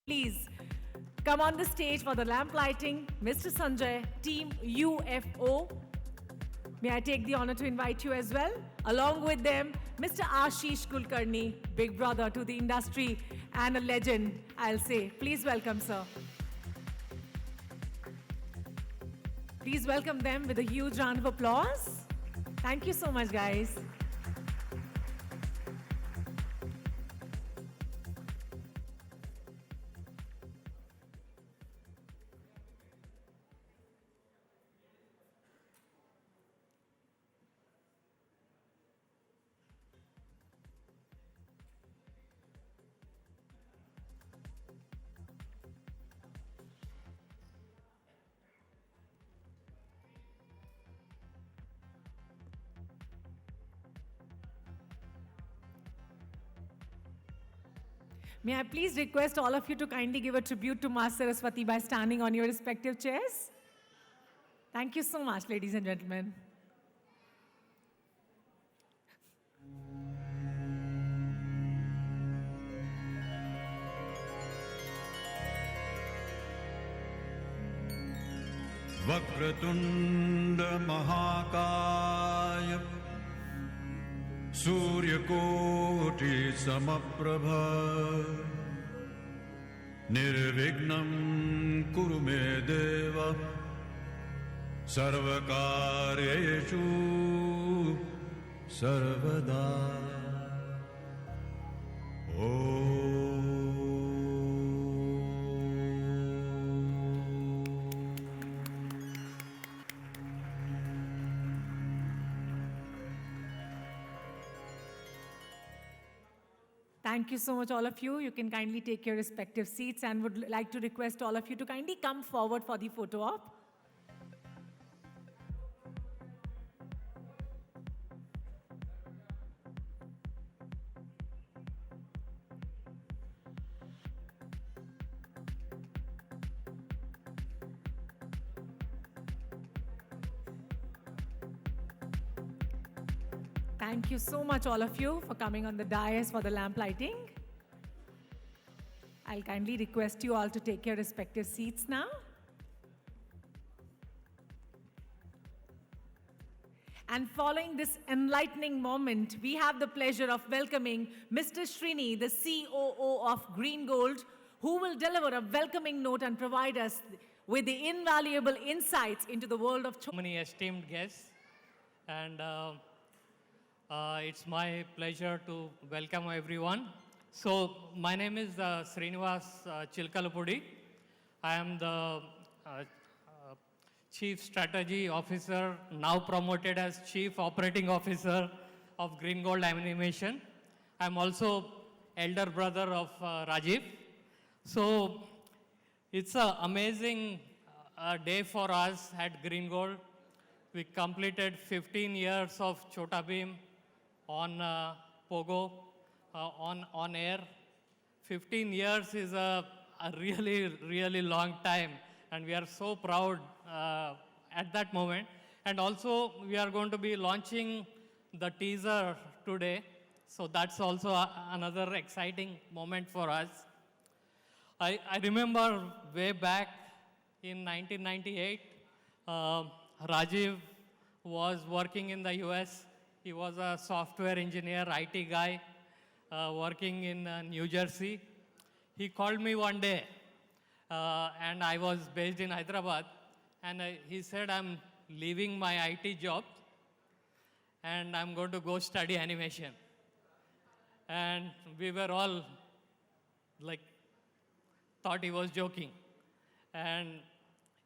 Please come on the stage for the lamp lighting, Mr. Sanjay, Team UFO. May I take the honor to invite you as well? Along with them, Mr. Ashish Kulkarni, big brother to the industry and a legend, I'll say. Please welcome, sir. Please welcome them with a huge round of applause. Thank you so much, guys. May I please request all of you to kindly give a tribute to Ma Saraswati by standing on your respective chairs? Thank you so much, ladies and gentlemen. वक्रतुण्ड महाकाय सूर्यकोटि समप्रभ निर्विघ्नं कुरु मे देव सर्वकार्येषु सर्वदा Thank you so much, all of you. You can kindly take your respective seats and would like to request all of you to kindly come forward for the photo op. Thank you so much, all of you, for coming on the dais for the lamp lighting. I'll kindly request you all to take your respective seats now. And following this enlightening moment, we have the pleasure of welcoming Mr. Srini, the COO of Green Gold, who will deliver a welcoming note and provide us with the invaluable insights into the world of So many esteemed guests, and it's my pleasure to welcome everyone. So, my name is Srinivas Chilkalapudi. I am the Chief Strategy Officer, now promoted as Chief Operating Officer of Green Gold Animation. I am also elder brother of Rajiv. So, it's an amazing day for us at Green Gold. We completed 15 years of Chota Bheem on Pogo, on air. 15 years is a really long time, and we are so proud at that moment. And also, we are going to be launching the teaser today, so that's also another exciting moment for us. I remember way back in 1998, Rajiv was working in the US. He was a software engineer, IT guy, working in New Jersey. He called me one day, and I was based in Hyderabad, and he said, I'm leaving my IT job, and I'm going to go study animation. And we were all like, thought he was joking. And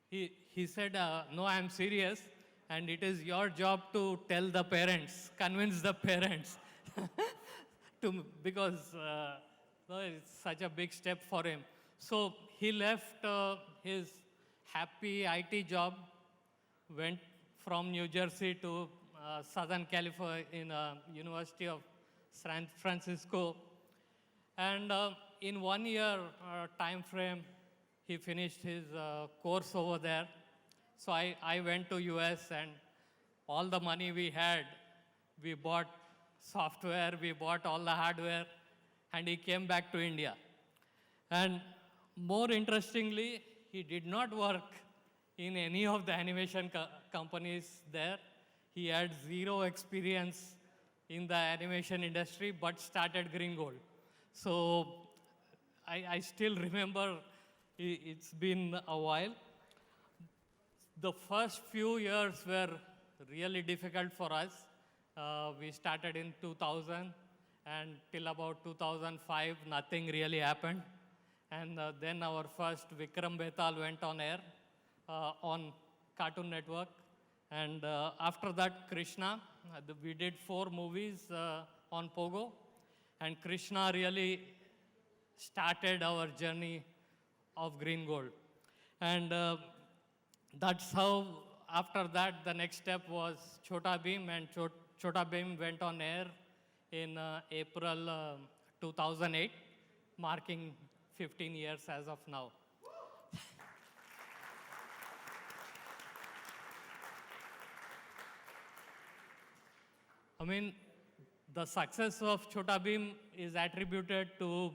he said, no, I'm serious. And it is your job to tell the parents, convince the parents, because no, it's such a big step for him. So he left his happy IT job, went from New Jersey to Southern California in University of San Francisco. And in 1 year time frame, he finished his course over there. So I went to US, and all the money we had, we bought software, we bought all the hardware, and he came back to India. And more interestingly, he did not work in any of the animation companies there. He had zero experience in the animation industry, but started Green Gold. So I still remember, it's been a while. The first few years were really difficult for us. We started in 2000, and till about 2005, nothing really happened. And then our first Vikram Betal went on air on Cartoon Network. And after that, Krishna, we did 4 movies on Pogo. And Krishna really started our journey of Green Gold. And that's how, after that, the next step was Chhota Bheem, and Chhota Bheem went on air in April 2008, marking 15 years as of now. I mean, the success of Chhota Bheem is attributed to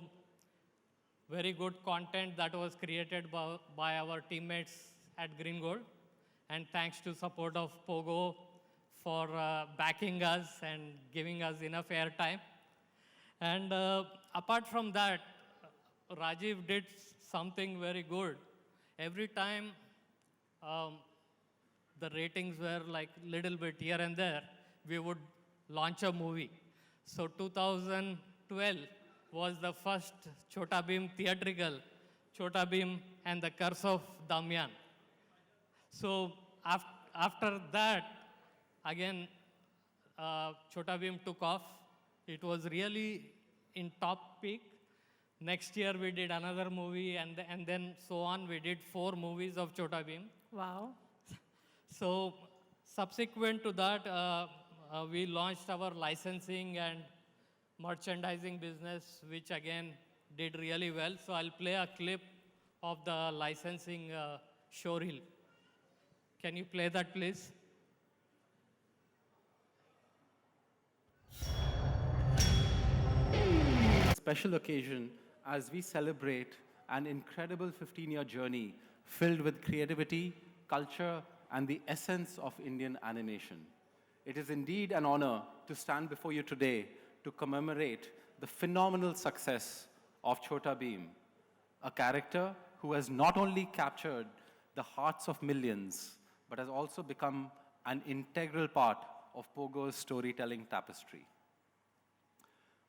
very good content that was created by our teammates at Green Gold, and thanks to support of Pogo for backing us and giving us enough airtime. And apart from that, Rajiv did something very good. Every time the ratings were like little bit here and there, we would launch a movie. So 2012 was the first Chhota Bheem theatrical, Chhota Bheem and the Curse of Damian. So after that, again, Chhota Bheem took off. It was really in top peak. Next year we did another movie, and then so on. We did 4 movies of Chhota Bheem. Wow. So subsequent to that, we launched our licensing and merchandising business, which again did really well. So I'll play a clip of the licensing showreel. Can you play that, please? Special occasion as we celebrate an incredible 15-year journey filled with creativity, culture, and the essence of Indian animation. It is indeed an honor to stand before you today to commemorate the phenomenal success of Chhota Bheem, a character who has not only captured the hearts of millions, but has also become an integral part of Pogo's storytelling tapestry.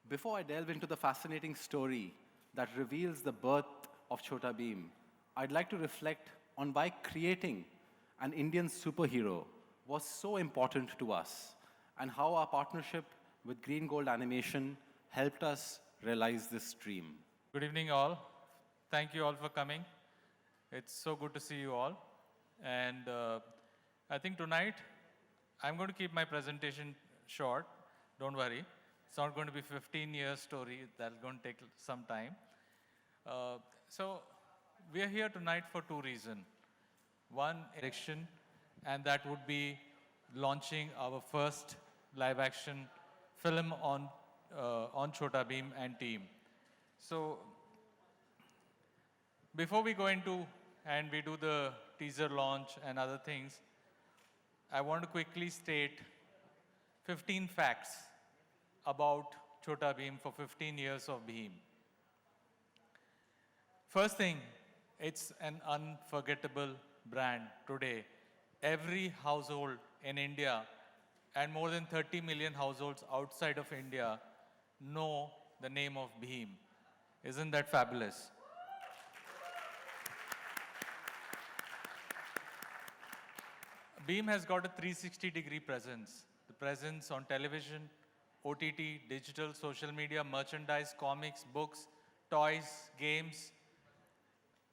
Before I delve into the fascinating story that reveals the birth of Chhota Bheem, I'd like to reflect on why creating an Indian superhero was so important to us, and how our partnership with Green Gold Animation helped us realize this dream. Good evening, all. Thank you all for coming. It's so good to see you all. And I think tonight, I'm going to keep my presentation short. Don't worry. It's not going to be 15-year story. That's going to take some time. So we are here tonight for 2 reasons. One, election, and that would be launching our first live-action film on Chhota Bheem and team. So before we go into and we do the teaser launch and other things, I want to quickly state 15 facts about Chhota Bheem for 15 years of Bheem. First thing, it's an unforgettable brand today. Every household in India and more than 30 million households outside of India know the name of Bheem. Isn't that fabulous? Bheem has got a 360-degree presence. The presence on television, OTT, digital, social media, merchandise, comics, books, toys, games,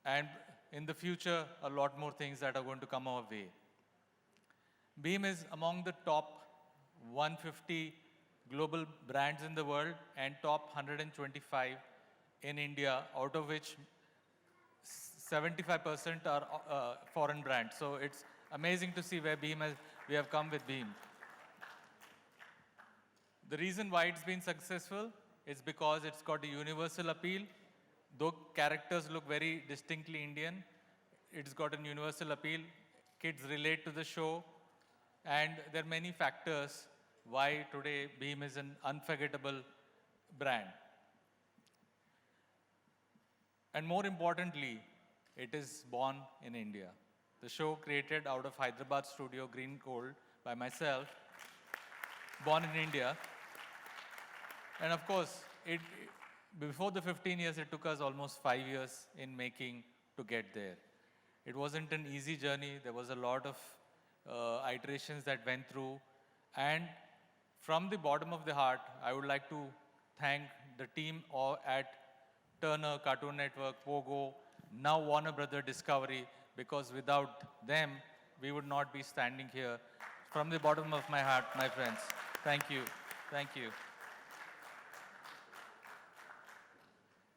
and in the future, a lot more things that are going to come our way. Bheem is among the top 150 global brands in the world and top 125 in India, out of which 75% are foreign brands. So it's amazing to see where we have come with Bheem. The reason why it's been successful is because it's got a universal appeal. Though characters look very distinctly Indian, it's got an universal appeal. Kids relate to the show, and there are many factors why today Beam is an unforgettable brand. And more importantly, it is born in India. The show created out of Hyderabad studio Green Gold by myself, born in India. And of course, before the 15 years, it took us almost 5 years in making to get there. It wasn't an easy journey. There was a lot of iterations that went through. And from the bottom of the heart, I would like to thank the team at Turner, Cartoon Network, Pogo, now Warner Brother Discovery, because without them, we would not be standing here. From the bottom of my heart, my friends, thank you. Thank you.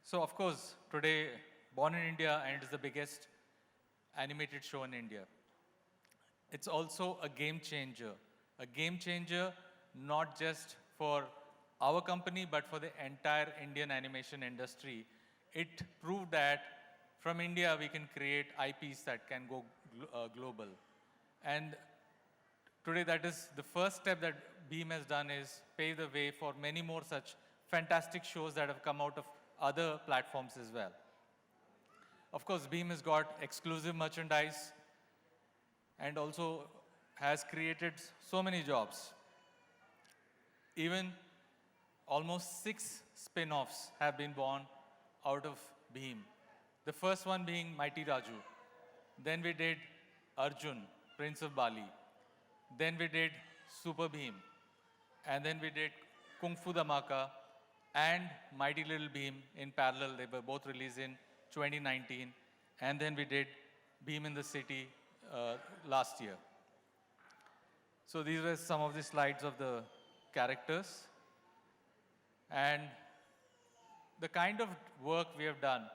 So, of course, today, born in India, and it is the biggest animated show in India. It's also a game changer not just for our company, but for the entire Indian animation industry. It proved that from India, we can create IPs that can go global. And today, that is the first step that Beam has done, is pave the way for many more such fantastic shows that have come out of other platforms as well. Of course, Beam has got exclusive merchandise and also has created so many jobs. Even almost 6 spin-offs have been born out of Beam. The first one being Mighty Raju. Then we did Arjun, Prince of Bali. Then we did Super Beam. And then we did Kung Fu Dhamaka and Mighty Little Beam in parallel. They were both released in 2019. And then we did Beam in the City last year. So these were some of the slides of the characters. And the kind of work we have done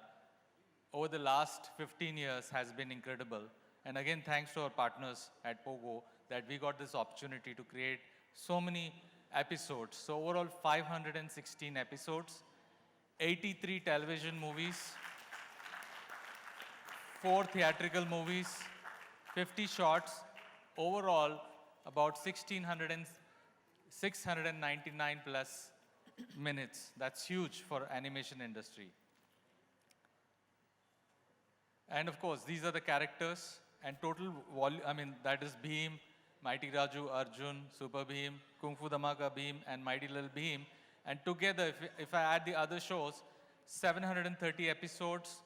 over the last 15 years has been incredible. And again, thanks to our partners at Pogo that we got this opportunity to create so many episodes. So overall, 516 episodes, 83 television movies, 4 theatrical movies, 50 shorts, overall about 699 plus minutes. That's huge for animation industry. And of course, these are the characters and total volume, that is Beam, Mighty Raju, Arjun, Super Beam, Kung Fu Dhamaka Beam, and Mighty Little Beam. And together, if I add the other shows, 730 episodes,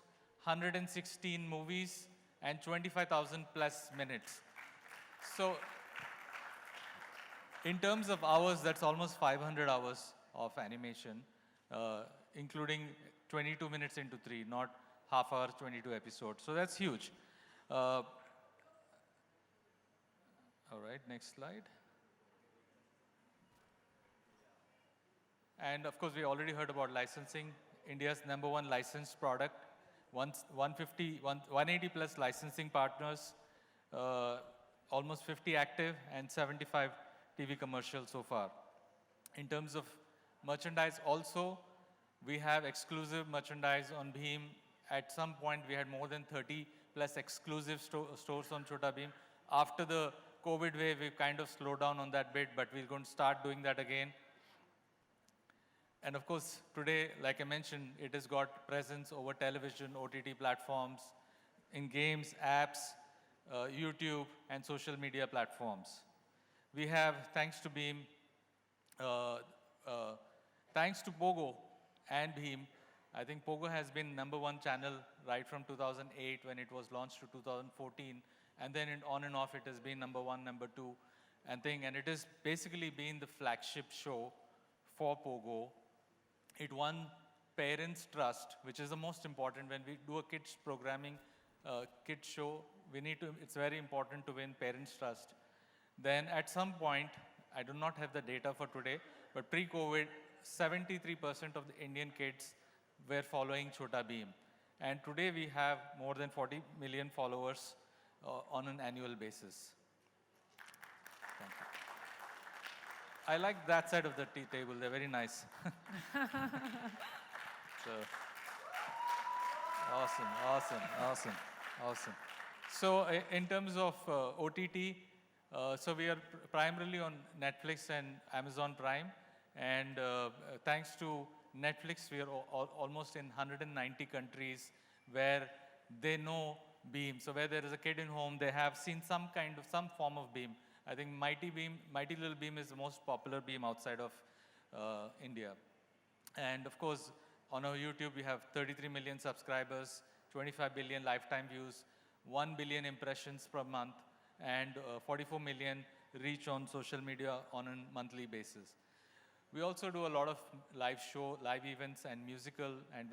116 movies, and 25,000 plus minutes. So in terms of hours, that's almost 500 hours of animation, including 22 minutes into 3, not half hour, 22 episodes. So that's huge. All right, next slide. And of course, we already heard about licensing. India's #1 licensed product, 180 plus licensing partners, almost 50 active and 75 TV commercials so far. In terms of merchandise also, we have exclusive merchandise on Beam. At some point, we had more than 30 plus exclusive stores on Chhota Beam. After the COVID wave, we kind of slowed down on that bit, but we're going to start doing that again. And of course, today, like I mentioned, it has got presence over television, OTT platforms, in games, apps, YouTube, and social media platforms. We have, thanks to Beam, thanks to Pogo and Beam, I think Pogo has been #1 channel right from 2008 when it was launched to 2014. And then on and off, it has been #1, #2, and it has basically been the flagship show for Pogo. It won parents' trust, which is the most important. When we do a kids programming, kids show, it's very important to win parents' trust. Then at some point, I do not have the data for today, but pre-COVID, 73% of the Indian kids were following Chhota Beam. And today we have more than 40 million followers on an annual basis. Thank you. I like that side of the tea table, they're very nice. So, Awesome, awesome, awesome, awesome. So in terms of OTT, so we are primarily on Netflix and Amazon Prime, and thanks to Netflix, we are almost in 190 countries where they know Beam. So where there is a kid in home, they have seen some form of Beam. I think Mighty Little Beam is the most popular Beam outside of India. And of course, on our YouTube, we have 33 million subscribers, 25 billion lifetime views, 1 billion impressions per month, and 44 million reach on social media on a monthly basis. We also do a lot of live events and musical, and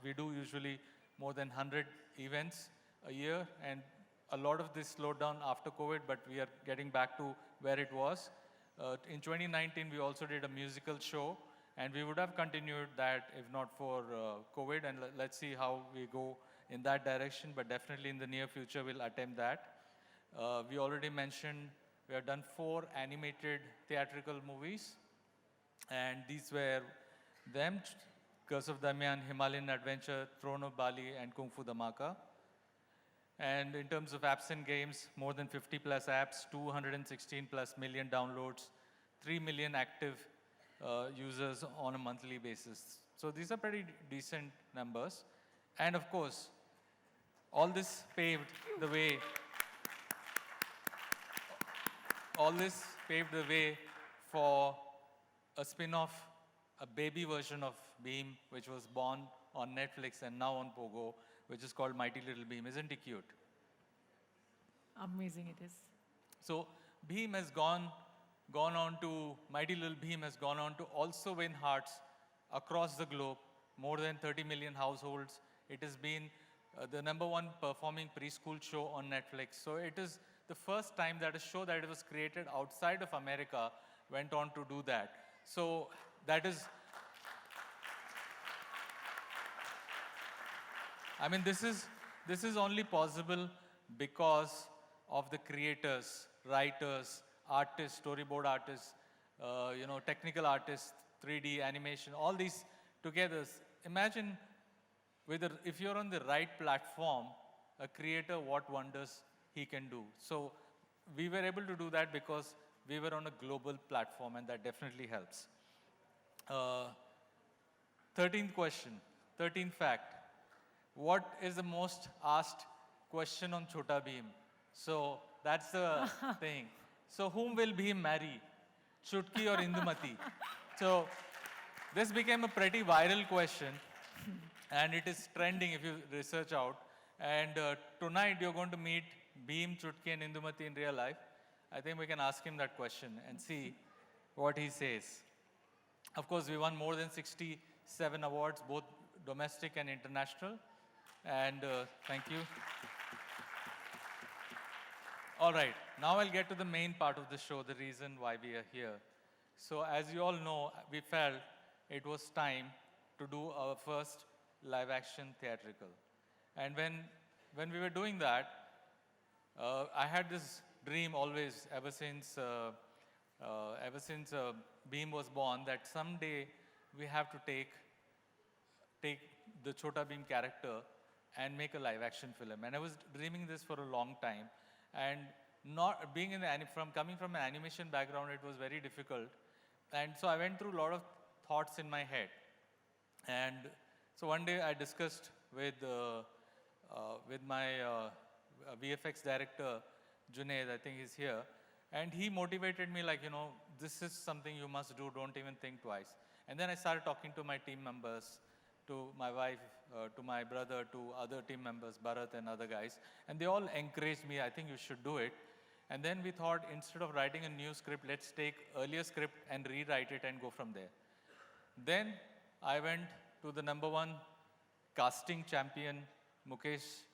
we do usually more than 100 events a year, and a lot of this slowed down after COVID, but we are getting back to where it was. In 2019, we also did a musical show, and we would have continued that if not for COVID, and let's see how we go in that direction, but definitely in the near future, we'll attempt that. We already mentioned we have done 4 animated theatrical movies, and these were them, Curse of Damayan, Himalayan Adventure, Throne of Bali, and Kung Fu Dhamaka. And in terms of apps and games, more than 50 plus apps, 216 plus million downloads, 3 million active users on a monthly basis. So these are pretty decent numbers. And of course, all this paved the way for a spin-off, a baby version of Beam, which was born on Netflix and now on Pogo, which is called Mighty Little Beam. Isn't it cute? Amazing it is. So Beam has Mighty Little Beam has gone on to also win hearts across the globe, more than 30 million households. It has been the #1 performing preschool show on Netflix. So it is the first time that a show that was created outside of America went on to do that. So that is, I mean, this is only possible because of the creators, writers, artists, storyboard artists, technical artists, 3D animation, all these together. Imagine if you're on the right platform, a creator, what wonders he can do. So we were able to do that because we were on a global platform, and that definitely helps. 13th question, 13th fact. What is the most asked question on Chhota Bheem? So that's the thing. So whom will Bheem marry? Chutki or Indumati? So this became a pretty viral question, and it is trending if you research out. And tonight you're going to meet Bheem, Chutki, and Indumati in real life. I think we can ask him that question and see what he says. Of course, we won more than 67 awards, both domestic and international. And thank you. All right, now I'll get to the main part of the show, the reason why we are here. So as you all know, we felt it was time to do our first live action theatrical. And when we were doing that, I had this dream always, ever since Bheem was born, that someday we have to take the Chhota Bheem character and make a live action film. And I was dreaming this for a long time. And not being coming from an animation background, it was very difficult. And so I went through a lot of thoughts in my head. And so one day I discussed with my VFX director, Junaid, I think he's here. And he motivated me like, this is something you must do, don't even think twice. And then I started talking to my team members, to my wife, to my brother, to other team members, Bharat and other guys. And they all encouraged me, I think you should do it. And then we thought, instead of writing a new script, let's take earlier script and rewrite it and go from there. Then I went to the #1 casting champion, Mukesh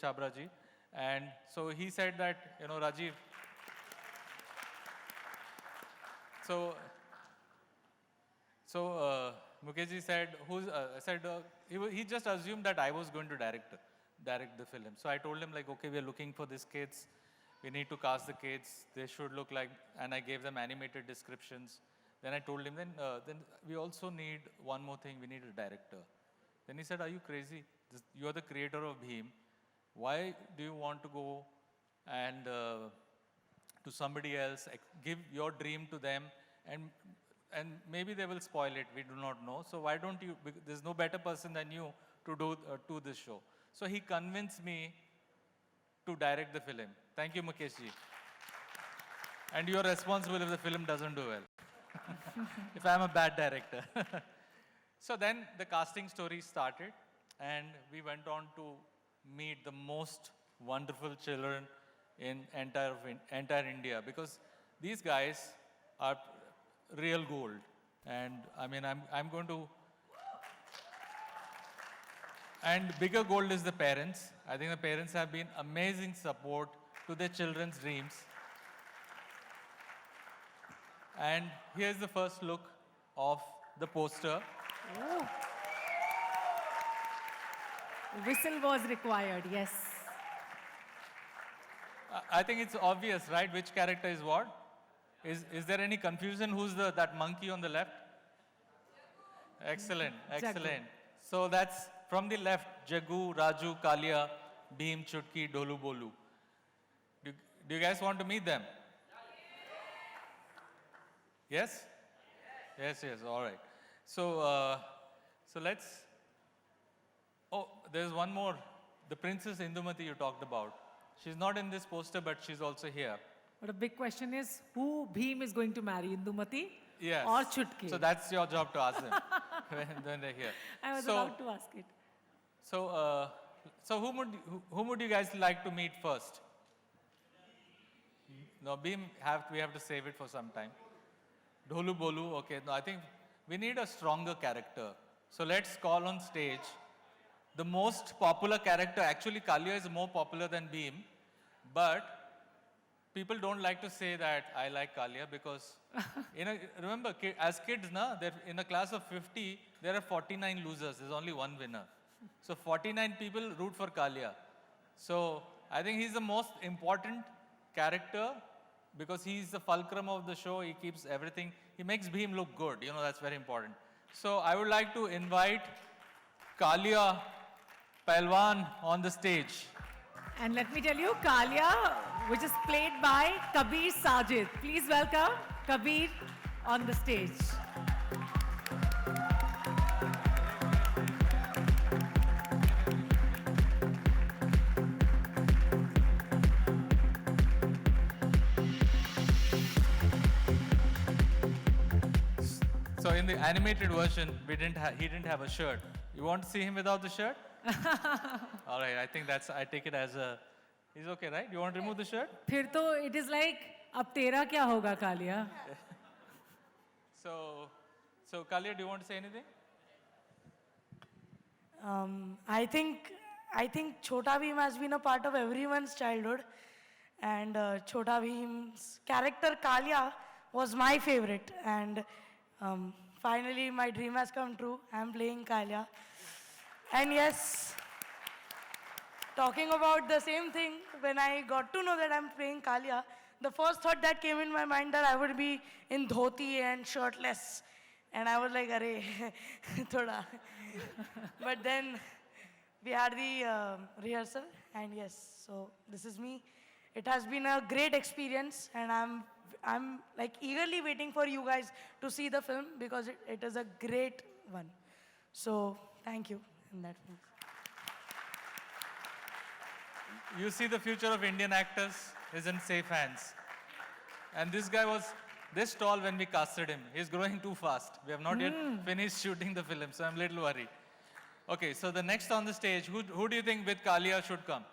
Chabra ji. And so he said that, Rajiv, so Mukesh ji said, he just assumed that I was going to direct the film. So I told him like, okay, we're looking for these kids. We need to cast the kids. They should look like, and I gave them animated descriptions. Then I told him, then we also need one more thing. We need a director. Then he said, are you crazy? You're the creator of Bhim. Why do you want to go and to somebody else, give your dream to them, and maybe they will spoil it, we do not know. So why don't you, there's no better person than you to do this show. So he convinced me to direct the film. Thank you, Mukesh ji. And you're responsible if the film doesn't do well. If I'm a bad director. So then the casting story started, and we went on to meet the most wonderful children in entire India, because these guys are real gold. And I mean, I'm going to, and bigger gold is the parents. I think the parents have been amazing support to their children's dreams. And here's the first look of the poster. Oh. Whistle was required, yes. I think it's obvious, right, which character is what? Is there any confusion? Who's that monkey on the left? Excellent, excellent. So that's from the left, Jagu, Raju, Kalia, Bhim, Chutki, Dolu, Bolu. Do you guys want to meet them? Yes? Yes, yes, all right. So, so let's, oh, there's one more. The Princess Indumati you talked about. She's not in this poster, but she's also here. But a big question is, who Bhim is going to marry, Indumati Yes. or Chutki? So that's your job to ask them when they're here. I was so, about to ask it. So, so whom would you guys like to meet first? No, Bhim, we have to save it for some time. Dholu Bolu, okay. No, I think we need a stronger character. So let's call on stage the most popular character. Actually, Kalia is more popular than Bhim, but people don't like to say that I like Kalia because, remember, as kids, in a class of 50, there are 49 losers. There's only one winner. So 49 people root for Kalia. So I think he's the most important character because he's the fulcrum of the show. He keeps everything. He makes Bhim look good. You know, that's very important. So I would like to invite Kalia Pailwan on the stage. And let me tell you, Kalia, which is played by Kabir Sajid. Please welcome Kabir on the stage. So in the animated version, he didn't have a shirt. You want to see him without the shirt? All right, I take it as he's okay, right? You want to remove the shirt? फिर तो it is like, अब तेरा क्या होगा Kalia? So Kalia, do you want to say anything? I think Chhota Bheem has been a part of everyone's childhood, and Chhota Bheem's character Kalia was my favorite, and finally my dream has come true. I'm playing Kalia, and yes, talking about the same thing, when I got to know that I'm playing Kalia, the first thought that came in my mind that I would be in dhoti and shirtless, and I was like, "Arey, thoda." But then we had the rehearsal, and yes, so this is me. It has been a great experience, and I'm like eagerly waiting for you guys to see the film because it is a great one. So thank you in that sense. You see, the future of Indian actors is in safe hands. And this guy was this tall when we casted him. He's growing too fast. We have not yet finished shooting the film, so I'm a little worried. Okay, so the next on the stage, who do you think with Kalia should come?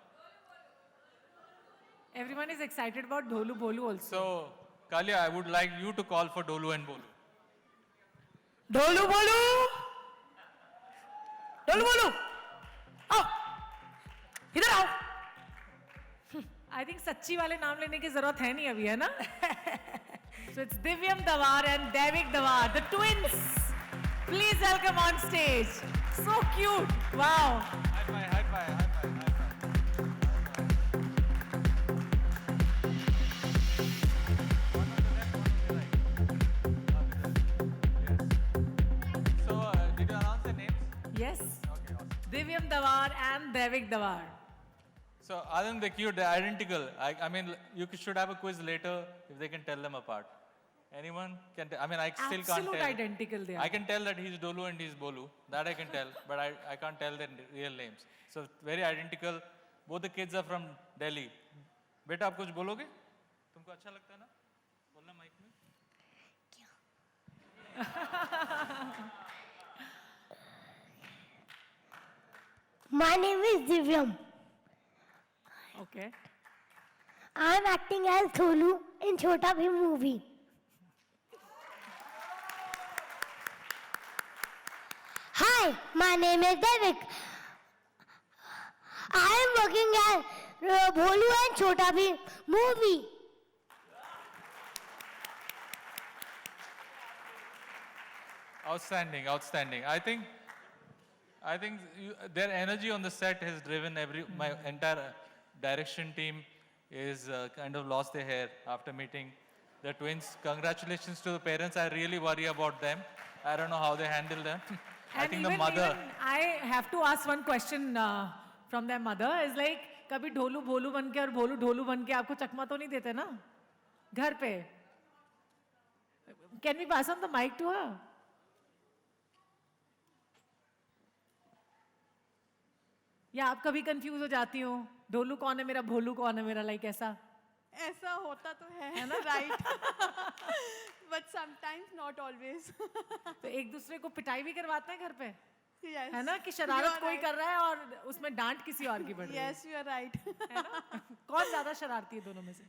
Everyone is excited about Dholu Bolu also. So, Kalia, I would like you to call for Dolu and Bolu. Dholu Bolu! Dholu Bolu! आओ! इधर आओ! I think सच्ची वाले नाम लेने की जरूरत है नहीं अभी, है ना? So it's Divyam Dawar and Devik Dawar, the twins. Please welcome on stage. So cute. Wow. High five, high five, high five, high five. One on the left, one on the right. Yes. So, did you announce the names? Yes. Okay. Divyam Davar and Devik Davar. So other than they're cute, they're identical. I mean, you should have a quiz later if they can tell them apart. Anyone can? I mean, I still can't tell. Absolute identical they are. I can tell that he's Dolu and he's Bolu. That I can tell, but I can't tell their real names. So very identical. Both the kids are from Delhi. बेटा आप कुछ बोलोगे? तुमको अच्छा लगता है ना? बोलना माइक में. My name is Divyam. Okay. I'm acting as Tholu in Chhota Bhim movie. Hi, my name is Devik. I am working as Bholu and Chhota Bhim movie. Outstanding, outstanding. I think their energy on the set has driven my entire direction team is kind of lost their hair after meeting the twins. Congratulations to the parents. I really worry about them. I don't know how they handle them. I think the mother. Even I have to ask one question from their mother. Is like, कभी ढोलू भोलू बन के और भोलू ढोलू बन के आपको चकमा तो नहीं देते ना घर पे? Can we pass on the mic to her? या आप कभी कंफ्यूज हो जाती हो ढोलू कौन है मेरा भोलू कौन है मेरा लाइक ऐसा ऐसा होता तो है ना right but sometimes not always तो एक दूसरे को पिटाई भी करवाते हैं घर पे यस है ना कि शरारत कोई कर रहा है और उसमें डांट किसी और की पड़ रही है यस यू आर राइट है ना कौन ज्यादा शरारती है दोनों में से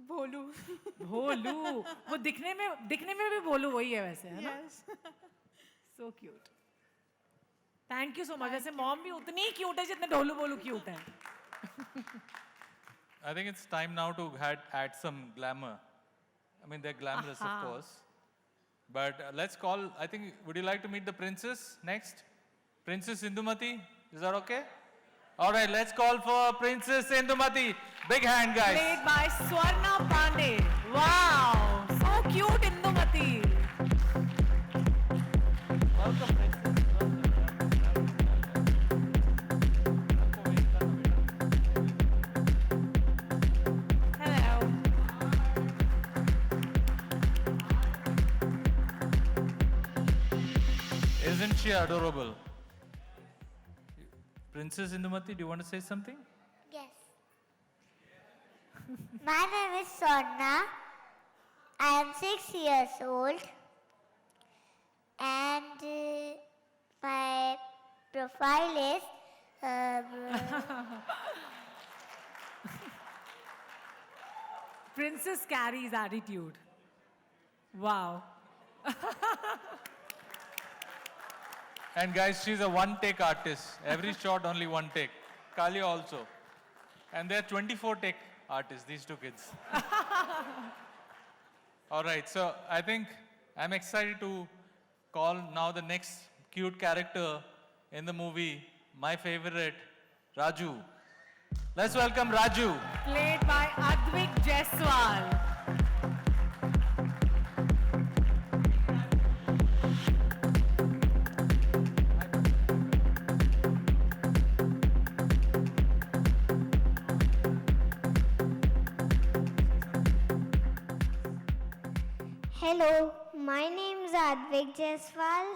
भोलू भोलू वो दिखने में भी भोलू वही है वैसे है ना yes so cute thank you so much वैसे मॉम भी उतनी क्यूट है जितने ढोलू बोलू क्यूट है I think it's time now to add some glamour. I mean, they're glamorous, of course. But let's call, I think, would you like to meet the princess next? Princess Indumati, is that okay? All right, let's call for Princess Indumati. Big hand, guys. played by Swarna Pandey. Wow, so cute Indumati. Welcome, Princess. Hello. Isn't she adorable? Princess Indumati, do you want to say something? Yes. My name is Swarna. I am 6 years old. And my profile is Princess carries attitude. Wow. And guys, she's a one-take artist. Every shot, only one take. Kalia also. And they're 24-take artists, these two kids. All right, so I think I'm excited to call now the next cute character in the movie, my favorite, Raju. Let's welcome Raju. Played by Advik Jaiswal. Hello, my name is Advik Jaiswal.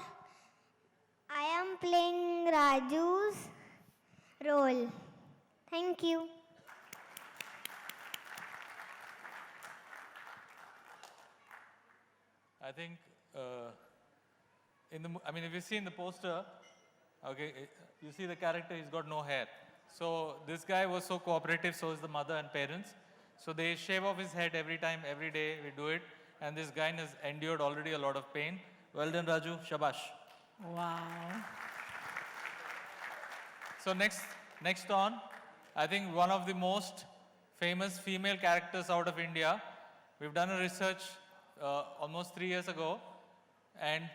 I am playing Raju's role. Thank you. I think, if you see in the poster, okay, you see the character, he's got no hair. So this guy was so cooperative, so is the mother and parents. So they shave off his head every time, every day we do it. And this guy has endured already a lot of pain. Well done, Raju. Shabash. Wow. So next on, I think one of the most famous female characters out of India. We've done a research almost 3 years ago, and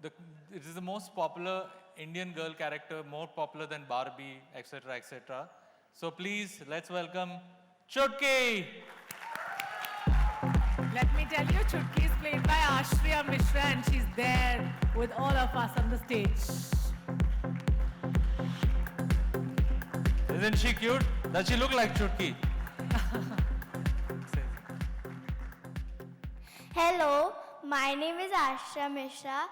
it is the most popular Indian girl character, more popular than Barbie, etc., etc. So please, let's welcome Chutki. Let me tell you, Chutki is played by Ashriya Mishra and she's there with all of us on the stage. Isn't she cute? Does she look like Chutki? Hello, my name is Asha Mishra.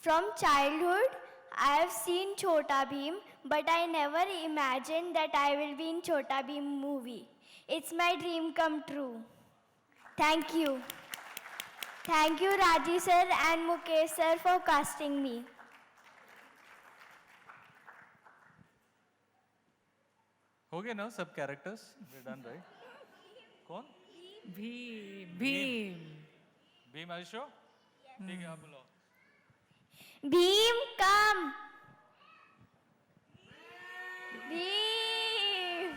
From childhood, I have seen Chhota Bheem, but I never imagined that I will be in Chhota Bheem movie. It's my dream come true. Thank you. Thank you, Raji sir and Mukesh sir for casting me. Okay, now sub characters. We're done, right? कौन? Bheem. Bheem, are you sure? ठीक है, आप बोलो. Bheem, come. Bheem.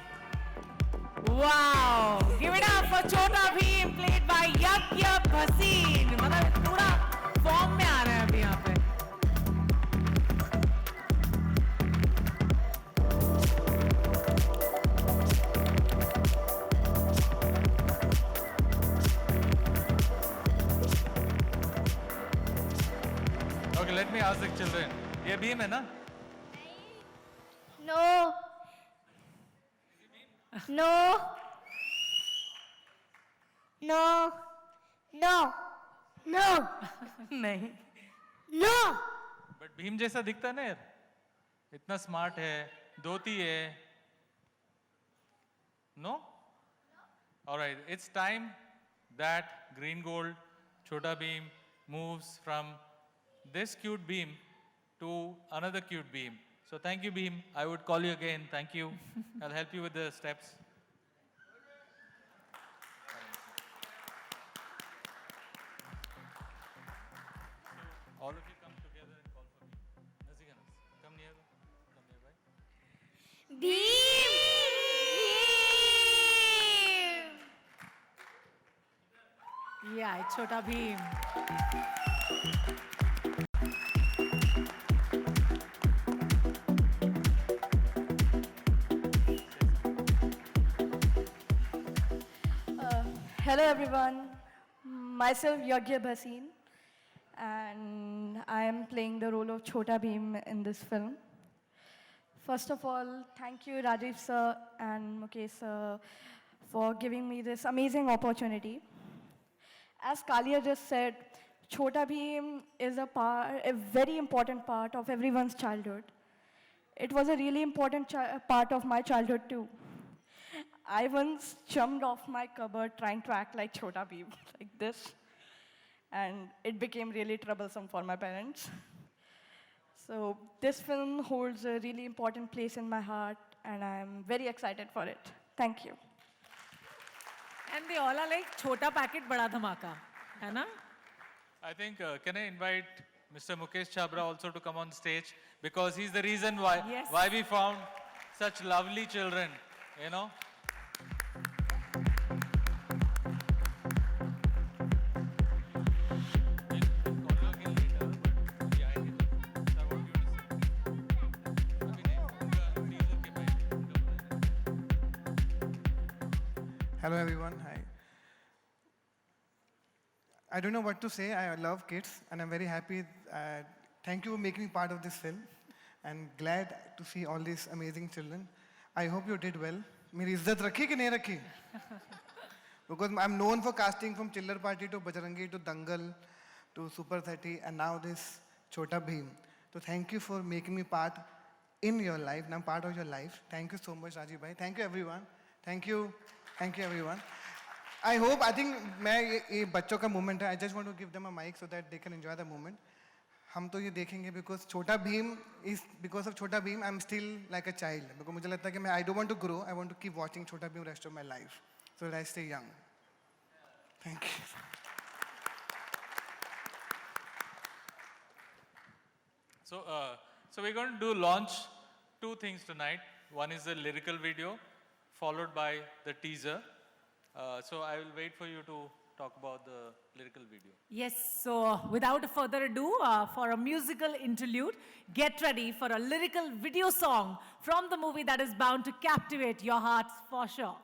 Wow! Give it up for Chhota Bheem, played by Yagya Bhasin. मतलब पूरा form में आ रहा है अभी यहाँ पे. Okay, let me ask the children. ये Bheem है ना? No. No. No. No. No. नहीं. No. But Bheem जैसा दिखता है ना यार. इतना स्मार्ट है, धोती है. No? All right, it's time that Green Gold Chhota Bheem moves from this cute Bheem to another cute Bheem. So thank you, Bheem. I would call you again. Thank you. I'll help you with the steps. So all of you come together and call for Bheem. Nazika, come near. Come nearby. Bheem. Yeah, it's Chhota Bheem. Hello everyone, myself Yagya Bhasin, and I am playing the role of Chhota Bheem in this film. First of all, thank you Rajiv sir and Mukesh sir for giving me this amazing opportunity. As Kalia just said, Chhota Bheem is a very important part of everyone's childhood. It was a really important part of my childhood too. I once jumped off my cupboard trying to act like Chhota Bheem, like this. And it became really troublesome for my parents. So this film holds a really important place in my heart, and I'm very excited for it. Thank you. And they all are like छोटा packet बड़ा धमाका, है ना? I think, can I invite Mr. Mukesh Chabra also to come on stage? Because he's the reason why, Yes. why we found such lovely children, you know? Hello everyone, hi. I don't know what to say. I love kids and I'm very happy. Thank you for making me part of this film and glad to see all these amazing children. I hope you did well. मेरी इज्जत रखी कि नहीं रखी? Because I'm known for casting from Chiller Party to Bajrangi to Dangal to Super 30 and now this Chhota Bheem. So thank you for making me part in your life and I'm part of your life. Thank you so much Rajiv bhai. Thank you everyone. Thank you everyone. I think ये बच्चों का moment है. I just want to give them a mic so that they can enjoy the moment. हम तो ये देखेंगे because Chhota Bheem is because of Chhota Bheem I'm still like a child. Because मुझे लगता है कि मैं I don't want to grow. I want to keep watching Chhota Bheem rest of my life. So that I stay young. Thank you. So we're going to do launch two things tonight. One is the lyrical video, followed by the teaser. So I will wait for you to talk about the lyrical video. Yes, so without further ado, for a musical interlude, get ready for a lyrical video song from the movie that is bound to captivate your hearts for sure.